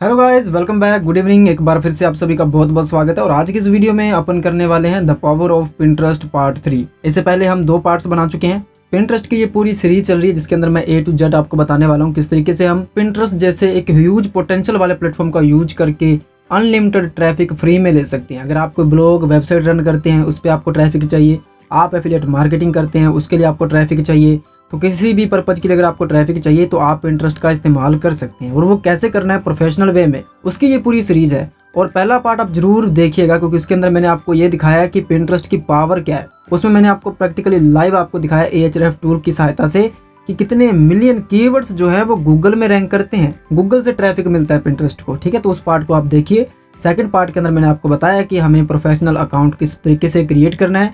Hello guys, welcome back, good evening. एक बार फिर से आप सभी का बहुत बहुत स्वागत है। और आज की इस वीडियो में अपन करने वाले हैं the power of Pinterest part 3। इससे पहले हम 2 पार्ट्स बना चुके हैं। पिंटरेस्ट की ये पूरी सीरीज चल रही है जिसके अंदर मैं ए टू जेड आपको बताने वाला हूँ किस तरीके से हम पिंटरेस्ट जैसे एक ह्यूज पोटेंशियल वाले प्लेटफॉर्म का यूज करके अनलिमिटेड ट्रैफिक फ्री में ले सकते हैं। अगर आप कोई ब्लॉग वेबसाइट रन करते हैं, उस पर आपको ट्रैफिक चाहिए, आप एफिलिएट मार्केटिंग करते हैं, उसके लिए आपको ट्रैफिक चाहिए, तो किसी भी पर्पज के लिए अगर आपको ट्रैफिक चाहिए तो आप पिंटरेस्ट का इस्तेमाल कर सकते हैं। और वो कैसे करना है प्रोफेशनल वे में, उसकी ये पूरी सीरीज है। और पहला पार्ट आप जरूर देखिएगा क्योंकि इसके अंदर मैंने आपको ये दिखाया है कि पिंटरेस्ट की पावर क्या है। उसमें मैंने आपको प्रैक्टिकली लाइव आपको दिखाया Ahref टूल की सहायता से कि कितने मिलियन कीवर्ड्स जो है वो गूगल में रैंक करते हैं। गूगल से ट्रैफिक मिलता है पिंटरेस्ट को, ठीक है। तो उस पार्ट को आप देखिए। सेकंड पार्ट के अंदर मैंने आपको बताया कि हमें प्रोफेशनल अकाउंट किस तरीके से क्रिएट करना है।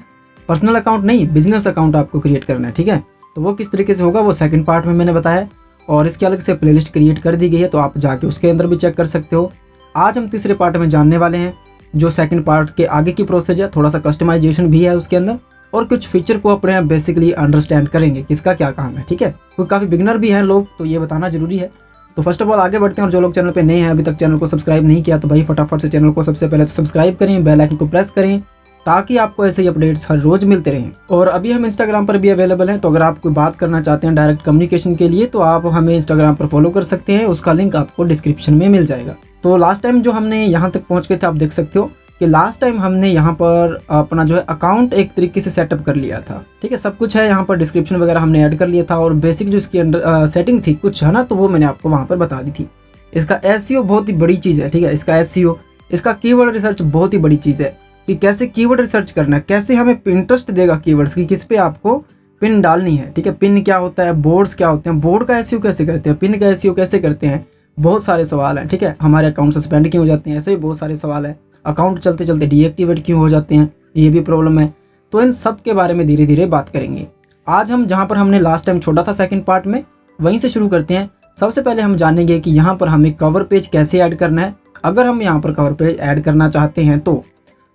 पर्सनल अकाउंट नहीं, बिजनेस अकाउंट आपको क्रिएट करना है, ठीक है। तो वो किस तरीके से होगा वो सेकंड पार्ट में मैंने बताया। और इसके अलग से प्लेलिस्ट क्रिएट कर दी गई है, तो आप जाके उसके अंदर भी चेक कर सकते हो। आज हम तीसरे पार्ट में जानने वाले हैं जो सेकंड पार्ट के आगे की प्रोसेस है। थोड़ा सा कस्टमाइजेशन भी है उसके अंदर और कुछ फीचर को अपने बेसिकली अंडरस्टैंड करेंगे किसका क्या काम है, ठीक है। क्योंकि काफ़ी बिगनर भी हैं लोग, तो ये बताना जरूरी है। तो फर्स्ट ऑफ ऑल आगे बढ़ते हैं। और जो लोग चैनल पे नए हैं, अभी तक चैनल को सब्सक्राइब नहीं किया, तो भाई फटाफट से चैनल को सबसे पहले तो सब्सक्राइब करें, बेल आइकन को प्रेस करें ताकि आपको ऐसे ही अपडेट्स हर रोज मिलते रहें। और अभी हम इंस्टाग्राम पर भी अवेलेबल हैं, तो अगर आप कोई बात करना चाहते हैं डायरेक्ट कम्युनिकेशन के लिए तो आप हमें इंस्टाग्राम पर फॉलो कर सकते हैं। उसका लिंक आपको डिस्क्रिप्शन में मिल जाएगा। तो लास्ट टाइम जो हमने यहाँ तक पहुँच गए थे, आप देख सकते हो कि लास्ट टाइम हमने यहाँ पर अपना जो है अकाउंट एक तरीके से सेटअप कर लिया था, ठीक है। सब कुछ है यहाँ पर, डिस्क्रिप्शन वगैरह हमने ऐड कर लिया था और बेसिक जो इसकी अंडर सेटिंग थी कुछ है ना, तो वो मैंने आपको वहाँ पर बता दी थी। इसका SEO बहुत ही बड़ी चीज़ है, ठीक है। इसका SEO, इसका कीवर्ड रिसर्च बहुत ही बड़ी चीज़ है कि कैसे कीवर्ड रिसर्च करना है, कैसे हमें पिंटरेस्ट देगा कीवर्ड्स की, किस पे आपको पिन डालनी है, ठीक है। पिन क्या होता है, बोर्ड्स क्या होते हैं, बोर्ड का SEO कैसे करते हैं, पिन का SEO कैसे करते हैं, बहुत सारे सवाल हैं, ठीक है। हमारे अकाउंट सस्पेंड क्यों हो जाते हैं, ऐसे भी बहुत सारे सवाल हैं। अकाउंट चलते चलते डीएक्टिवेट क्यों हो जाते हैं, ये भी प्रॉब्लम है। तो इन सब के बारे में धीरे धीरे बात करेंगे। आज हम जहाँ पर हमने लास्ट टाइम छोड़ा था सेकेंड पार्ट में, वहीं से शुरू करते हैं। सबसे पहले हम जानेंगे कि यहाँ पर हमें कवर पेज कैसे ऐड करना है। अगर हम यहाँ पर कवर पेज ऐड करना चाहते हैं तो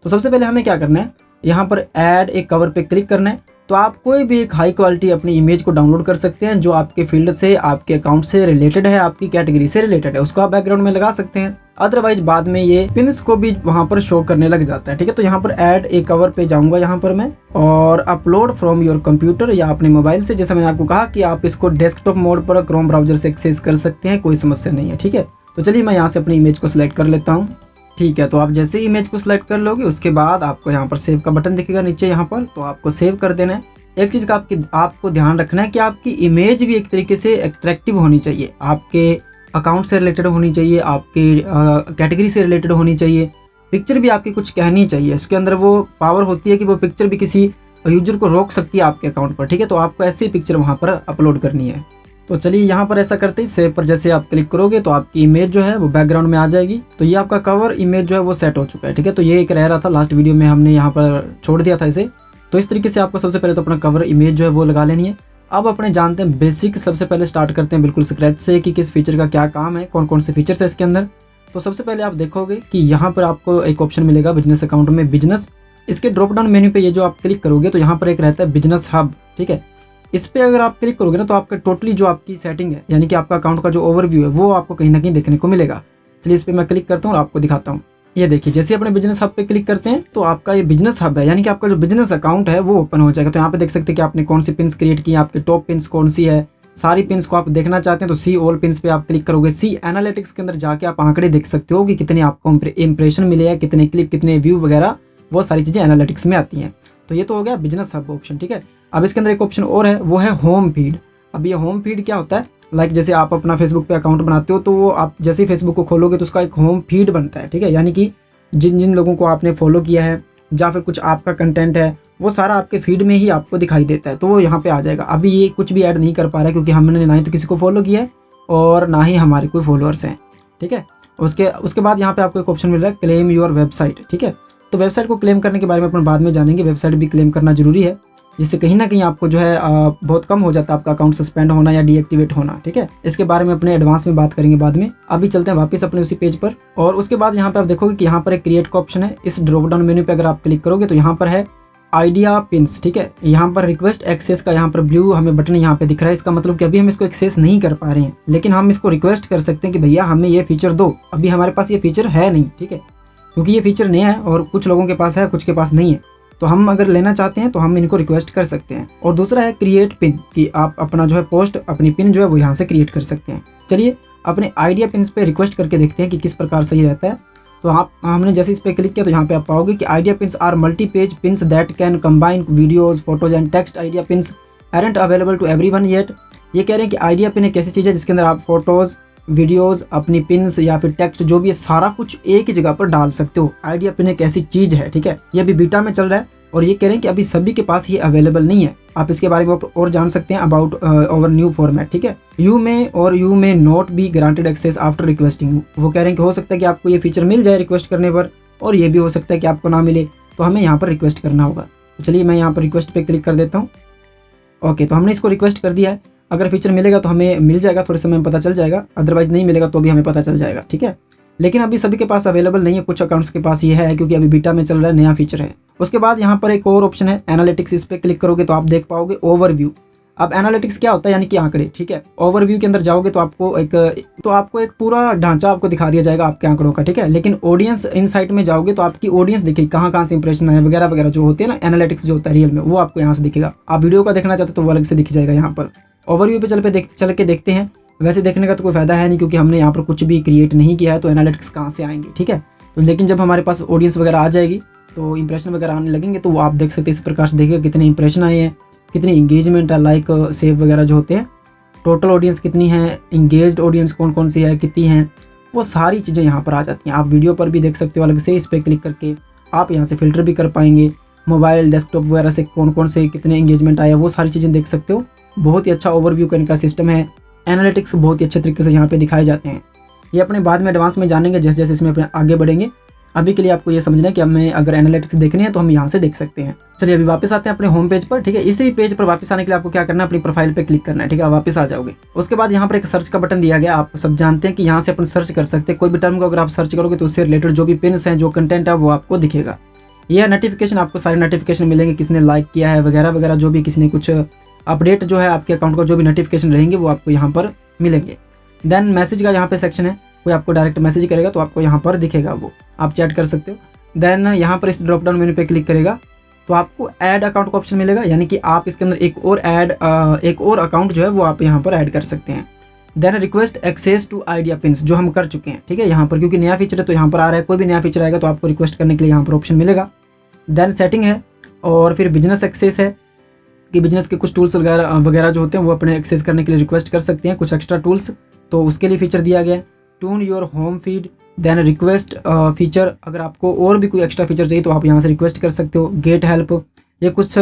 सबसे पहले हमें क्या करना है, यहाँ पर ऐड एक कवर पे क्लिक करना है। तो आप कोई भी एक हाई क्वालिटी अपनी इमेज को डाउनलोड कर सकते हैं जो आपके फील्ड से, आपके अकाउंट से रिलेटेड है, आपकी कैटेगरी से रिलेटेड है, उसको आप बैकग्राउंड में लगा सकते हैं। अदरवाइज बाद में ये पिन्स को भी वहाँ पर शो करने लग जाता है, ठीक है। तो यहाँ पर ऐड एक कवर पे जाऊँगा यहाँ पर मैं, और अपलोड फ्रॉम योर कंप्यूटर या अपने मोबाइल से। जैसा मैंने आपको कहा कि आप इसको डेस्कटॉप मोड पर क्रोम ब्राउजर से एक्सेस कर सकते हैं, कोई समस्या नहीं है, ठीक है। तो चलिए मैं यहाँ से अपनी इमेज को सिलेक्ट कर लेता हूँ, ठीक है। तो आप जैसे ही इमेज को सिलेक्ट कर लोगे उसके बाद आपको यहाँ पर सेव का बटन दिखेगा नीचे यहाँ पर, तो आपको सेव कर देना है। एक चीज़ का आपको ध्यान रखना है कि आपकी इमेज भी एक तरीके से अट्रैक्टिव होनी चाहिए, आपके अकाउंट से रिलेटेड होनी चाहिए, आपके कैटेगरी से रिलेटेड होनी चाहिए। पिक्चर भी आपकी कुछ कहनी चाहिए, उसके अंदर वो पावर होती है कि वो पिक्चर भी किसी यूजर को रोक सकती है आपके अकाउंट पर, ठीक है। तो आपको ऐसी पिक्चर वहाँ पर अपलोड करनी है। तो चलिए यहाँ पर ऐसा करते ही सेव पर जैसे आप क्लिक करोगे तो आपकी इमेज जो है वो बैकग्राउंड में आ जाएगी। तो ये आपका कवर इमेज जो है वो सेट हो चुका है, ठीक है। तो ये एक रह रहा था, लास्ट वीडियो में हमने यहाँ पर छोड़ दिया था इसे। तो इस तरीके से आपको सबसे पहले तो अपना कवर इमेज जो है वो लगा लेनी है। अब अपने जानते हैं बेसिक, सबसे पहले स्टार्ट करते हैं बिल्कुल स्क्रैच से कि किस फीचर का क्या काम है, कौन कौन से फीचर्स है इसके अंदर। तो सबसे पहले आप देखोगे कि यहाँ पर आपको एक ऑप्शन मिलेगा बिजनेस अकाउंट में, बिजनेस। इसके ड्रॉप डाउन मेन्यू पे ये जो आप क्लिक करोगे तो यहाँ पर एक रहता है बिजनेस हब, ठीक है। इस पे अगर आप क्लिक करोगे ना तो आपका टोटली जो आपकी सेटिंग है, यानी कि आपका अकाउंट का जो ओवरव्यू है वो आपको कहीं ना कहीं देखने को मिलेगा। चलिए इस पे मैं क्लिक करता हूँ और आपको दिखाता हूँ। ये देखिए, जैसे अपने बिजनेस हब पे क्लिक करते हैं तो आपका ये बिजनेस हब है, यानी कि आपका जो बिजनेस अकाउंट है वो ओपन हो जाएगा। तो यहाँ पे देख सकते हैं कि आपने कौन सी पिन्स क्रिएट की, आपके टॉप पिन्स कौन सी है, सारी पिन्स को आप देखना चाहते हैं तो सी ऑल पिन्स पे आप क्लिक करोगे। सी एनालिटिक्स के अंदर जाके आप आंकड़े देख सकते हो कि कितने आपको इंप्रेशन मिले हैं, कितने क्लिक, कितने व्यू वगैरह, वो सारी चीज़ें एनालिटिक्स में आती हैं। तो ये तो हो गया बिजनेस हब ऑप्शन, ठीक है। अब इसके अंदर एक ऑप्शन और है, वो है होम फीड। अब ये होम फीड क्या होता है, लाइक जैसे आप अपना फेसबुक पे अकाउंट बनाते हो तो वो आप जैसे ही फेसबुक को खोलोगे तो उसका एक होम फीड बनता है, ठीक है। यानी कि जिन जिन लोगों को आपने फॉलो किया है या फिर कुछ आपका कंटेंट है वो सारा आपके फीड में ही आपको दिखाई देता है, तो वो यहाँ पे आ जाएगा। अभी ये कुछ भी ऐड नहीं कर पा रहा है क्योंकि हमने ना ही तो किसी को फॉलो किया है और ना ही हमारे कोई फॉलोअर्स हैं, ठीक है। उसके बाद यहाँ पे आपको एक ऑप्शन मिल रहा है क्लेम योर वेबसाइट, ठीक है। तो वेबसाइट को क्लेम करने के बारे में अपन बाद में जानेंगे। वेबसाइट भी क्लेम करना जरूरी है, जिससे कहीं ना कहीं आपको जो है बहुत कम हो जाता है आपका अकाउंट सस्पेंड होना या डीएक्टिवेट होना, ठीक है। इसके बारे में अपने एडवांस में बात करेंगे बाद में। अभी चलते हैं वापस अपने उसी पेज पर। और उसके बाद यहाँ पे आप देखोगे कि यहाँ पर एक क्रिएट का ऑप्शन है। इस ड्रॉप डाउन मेन्यू पे अगर आप क्लिक करोगे तो यहाँ पर है आइडिया पिन्स, ठीक है। यहाँ पर रिक्वेस्ट एक्सेस का यहाँ पर ब्लू हमें बटन यहाँ पे दिख रहा है। इसका मतलब कि अभी हम इसको एक्सेस नहीं कर पा रहे हैं, लेकिन हम इसको रिक्वेस्ट कर सकते हैं कि भैया हमें ये फीचर दो। अभी हमारे पास ये फीचर है नहीं, ठीक है, क्योंकि ये फीचर नया है और कुछ लोगों के पास है, कुछ के पास नहीं है। तो हम अगर लेना चाहते हैं तो हम इनको रिक्वेस्ट कर सकते हैं। और दूसरा है क्रिएट पिन, कि आप अपना जो है पोस्ट, अपनी पिन जो है वो यहाँ से क्रिएट कर सकते हैं। चलिए अपने आइडिया पिन्स पे रिक्वेस्ट करके देखते हैं कि किस प्रकार सही रहता है। तो हमने जैसे इस पर क्लिक किया तो यहाँ पे आप पाओगे कि idea pins are multi page pins that can combine videos, photos and text. Idea pins aren't available to everyone yet. ये कह रहे हैं कि आइडिया पिन एक ऐसी चीज़ है जिसके अंदर आप फोटोज़, वीडियोस, अपनी पिन्स या फिर टेक्स्ट जो भी है सारा कुछ एक ही जगह पर डाल सकते हो। आइडिया पिन एक ऐसी चीज़ है, ठीक है। ये अभी बीटा में चल रहा है और ये कह रहे हैं कि अभी सभी के पास ये अवेलेबल नहीं है। आप इसके बारे में और जान सकते हैं अबाउट ओवर न्यू फॉर्मेट, ठीक है। You may not be granted access after requesting. वो कह रहे हैं कि हो सकता है कि आपको ये फीचर मिल जाए रिक्वेस्ट करने पर, और ये भी हो सकता है कि आपको ना मिले, तो हमें यहाँ पर रिक्वेस्ट करना होगा। तो चलिए मैं यहाँ पर रिक्वेस्ट पे क्लिक कर देता हूँ। ओके, तो हमने इसको रिक्वेस्ट कर दिया है। अगर फीचर मिलेगा तो हमें मिल जाएगा, थोड़े समय में पता चल जाएगा, अदरवाइज नहीं मिलेगा तो भी हमें पता चल जाएगा, ठीक है। लेकिन अभी सभी के पास अवेलेबल नहीं है, कुछ अकाउंट्स के पास ये है क्योंकि अभी बीटा में चल रहा है, नया फीचर है। उसके बाद यहाँ पर एक और ऑप्शन है एनालिटिक्स। इस पर क्लिक करोगे तो आप देख पाओगे ओवरव्यू। अब एनालिटिक्स क्या होता है, यानी कि आंकड़े, ठीक है। ओवरव्यू के अंदर जाओगे तो आपको एक पूरा ढांचा आपको दिखा दिया जाएगा आपके आंकड़ों का, ठीक है। लेकिन ऑडियंस इनसाइट में जाओगे तो आपकी ऑडियंस दिखेगी, कहाँ से इंप्रेशन है वगैरह वगैरह जो होते हैं ना, एनालिटिक्स जो होता है रियल में, वो आपको यहाँ से दिखेगा। आप वीडियो का देखना चाहते हो तो वो अलग से दिख जाएगा। यहाँ पर ओवरव्यू पे चल के देखते हैं। वैसे देखने का तो कोई फायदा है नहीं क्योंकि हमने यहाँ पर कुछ भी क्रिएट नहीं किया है, तो एनालिटिक्स कहाँ से आएंगे, ठीक है। तो लेकिन जब हमारे पास ऑडियंस वगैरह आ जाएगी तो इंप्रेशन वगैरह आने लगेंगे, तो वो आप देख सकते हैं। इस प्रकार से देखिए कितने इंप्रेशन आए हैं, कितनी इंगेजमेंट है, लाइक सेव वगैरह जो होते हैं, टोटल ऑडियंस कितनी है, इंगेज्ड ऑडियंस कौन कौन सी है, कितनी है, वो सारी चीज़ें यहाँ पर आ जाती हैं। आप वीडियो पर भी देख सकते हो अलग से। इस पर क्लिक करके आप यहाँ से फिल्टर भी कर पाएंगे। मोबाइल, डेस्कटॉप वगैरह से कौन कौन से कितने इंगेजमेंट आया, वो सारी चीज़ें देख सकते हो। बहुत ही अच्छा ओवरव्यू का इनका सिस्टम है। एनालिटिक्स बहुत ही अच्छे तरीके से यहाँ पे दिखाए जाते हैं। ये अपने बाद में एडवांस में जानेंगे जैसे जैसे इसमें अपने आगे बढ़ेंगे। अभी के लिए आपको ये समझना है कि हमें अगर एनालिटिक्स देखनी है तो हम यहाँ से देख सकते हैं। चलिए अभी वापस आते हैं अपने होम पेज पर, ठीक है। इसी पेज पर वापस आने के लिए आपको क्या करना है, अपनी प्रोफाइल पे क्लिक करना है, ठीक है। वापस आ जाओगे। उसके बाद यहाँ पर एक सर्च का बटन दिया गया। आप सब जानते हैं कि यहाँ से अपन सर्च कर सकते हैं कोई भी टर्म को। अगर आप सर्च करोगे तो उससे रिलेटेड जो भी पिन्स हैं, जो कंटेंट है, वो आपको दिखेगा। यह नोटिफिकेशन, आपको सारे नोटिफिकेशन मिलेंगे, किसने लाइक किया है वगैरह वगैरह, जो भी किसी ने कुछ अपडेट जो है आपके अकाउंट का, जो भी नोटिफिकेशन रहेंगे वो आपको यहाँ पर मिलेंगे। देन मैसेज का यहाँ पे सेक्शन है, कोई आपको डायरेक्ट मैसेज करेगा तो आपको यहाँ पर दिखेगा, वो आप चैट कर सकते हो। देन यहाँ पर इस ड्रॉप डाउन मेन्यू पे क्लिक करेगा तो आपको ऐड अकाउंट का ऑप्शन मिलेगा, यानी कि आप इसके अंदर एक और अकाउंट जो है वो आप यहाँ पर ऐड कर सकते हैं। Then request access to idea pins, जो हम कर चुके हैं, ठीक है। यहाँ पर क्योंकि नया फीचर है तो यहाँ पर आ रहा है। कोई भी नया फीचर आएगा तो आपको रिक्वेस्ट करने के लिए यहाँ पर ऑप्शन मिलेगा। देन सेटिंग है, और फिर बिजनेस एक्सेस है कि बिजनेस के कुछ टूल्स वगैरह जो होते हैं वो अपने एक्सेस करने के लिए रिक्वेस्ट कर सकते हैं, कुछ एक्स्ट्रा टूल्स, तो उसके लिए फीचर दिया गया है। Tune your home feed, then request feature, अगर आपको और भी कोई एक्स्ट्रा फीचर चाहिए तो आप यहाँ से रिक्वेस्ट कर सकते हो। गेट हेल्प, ये कुछ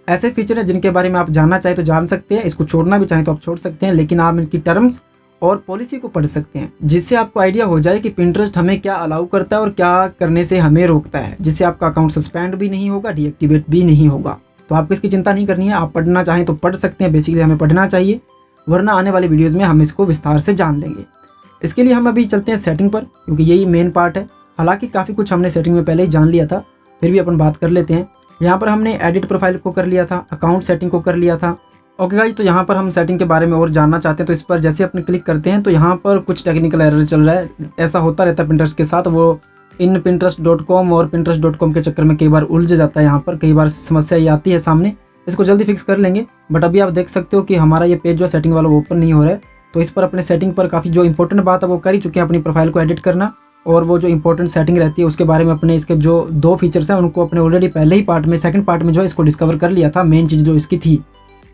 ऐसे फीचर हैं जिनके बारे में आप जानना चाहें तो जान सकते हैं, इसको छोड़ना भी चाहें तो आप छोड़ सकते हैं, लेकिन आप इनकी टर्म्स और पॉलिसी को पढ़ सकते हैं, जिससे आपको आइडिया हो जाए कि पिंटरेस्ट हमें क्या अलाउ करता है और क्या करने से हमें रोकता है, जिससे आपका अकाउंट सस्पेंड भी नहीं होगा, डीएक्टिवेट भी नहीं होगा। तो आपको इसकी चिंता नहीं करनी है, आप पढ़ना चाहें तो पढ़ सकते हैं। बेसिकली हमें पढ़ना चाहिए, वरना आने वाले वीडियोज़ में हम इसको विस्तार से जान लेंगे। इसके लिए हम अभी चलते हैं सेटिंग पर, क्योंकि यही मेन पार्ट है। हालांकि काफ़ी कुछ हमने सेटिंग में पहले ही जान लिया था, फिर भी अपन बात कर लेते हैं। यहाँ पर हमने एडिट प्रोफाइल को कर लिया था, अकाउंट सेटिंग को कर लिया था। ओके गाइस, तो यहाँ पर हम सेटिंग के बारे में और जानना चाहते हैं, तो इस पर जैसे अपन क्लिक करते हैं तो यहाँ पर कुछ टेक्निकल एरर चल रहा है। ऐसा होता रहता है पिंटरेस्ट के साथ, वो इन pinterest.com और pinterest.com के चक्कर में कई बार उलझ जाता है। यहाँ पर कई बार समस्या ये आती है सामने, इसको जल्दी फिक्स कर लेंगे। बट अभी आप देख सकते हो कि हमारा ये पेज जो सेटिंग वाला वो ओपन नहीं हो रहा है, तो इस पर अपने सेटिंग पर काफ़ी जो इंपॉर्टेंट बात है वो कर ही चुके हैं, अपनी प्रोफाइल को एडिट करना, और वो जो इंपॉर्टेंट सेटिंग रहती है उसके बारे में अपने इसके जो 2 फीचर्स हैं उनको अपने ऑलरेडी पहले ही पार्ट में, सेकंड पार्ट में जो है इसको डिस्कवर कर लिया था, मेन चीज़ जो इसकी थी।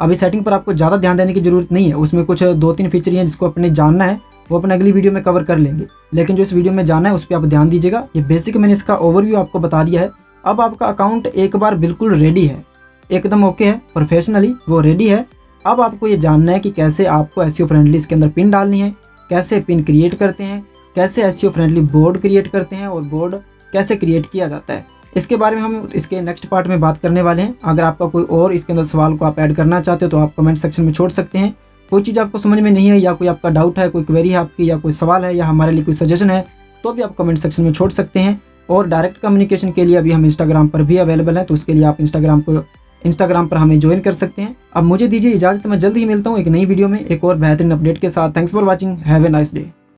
अभी सेटिंग पर आपको ज़्यादा ध्यान देने की जरूरत नहीं है, उसमें कुछ 2-3 फीचर हैं जिसको अपने जानना है, वो अपने अगली वीडियो में कवर कर लेंगे। लेकिन जो इस वीडियो में जानना है उस पर आप ध्यान दीजिएगा। ये बेसिक मैंने इसका ओवरव्यू आपको बता दिया है। अब आपका अकाउंट एक बार बिल्कुल रेडी है, एकदम ओके है, प्रोफेशनली वो रेडी है। अब आपको ये जानना है कि कैसे आपको एसईओ फ्रेंडली इसके अंदर पिन डालनी है, कैसे पिन क्रिएट करते हैं, कैसे एसईओ फ्रेंडली बोर्ड क्रिएट करते हैं और बोर्ड कैसे क्रिएट किया जाता है। इसके बारे में हम इसके नेक्स्ट पार्ट में बात करने वाले हैं। अगर आपका कोई और इसके अंदर सवाल को आप ऐड करना चाहते हो तो आप कमेंट सेक्शन में छोड़ सकते हैं। कोई चीज़ आपको समझ में नहीं है, या कोई आपका डाउट है, कोई क्वेरी है आपकी, या कोई सवाल है, या हमारे लिए कोई सजेशन है, तो भी आप कमेंट सेक्शन में छोड़ सकते हैं। और डायरेक्ट कम्युनिकेशन के लिए अभी हम इंस्टाग्राम पर भी अवेलेबल हैं, तो उसके लिए आप इंस्टाग्राम पर हमें ज्वाइन कर सकते हैं। अब मुझे दीजिए इजाज़त, मैं जल्द ही मिलता हूँ एक नई वीडियो में एक और बेहतरीन अपडेट के साथ। Thanks for watching, have a nice day.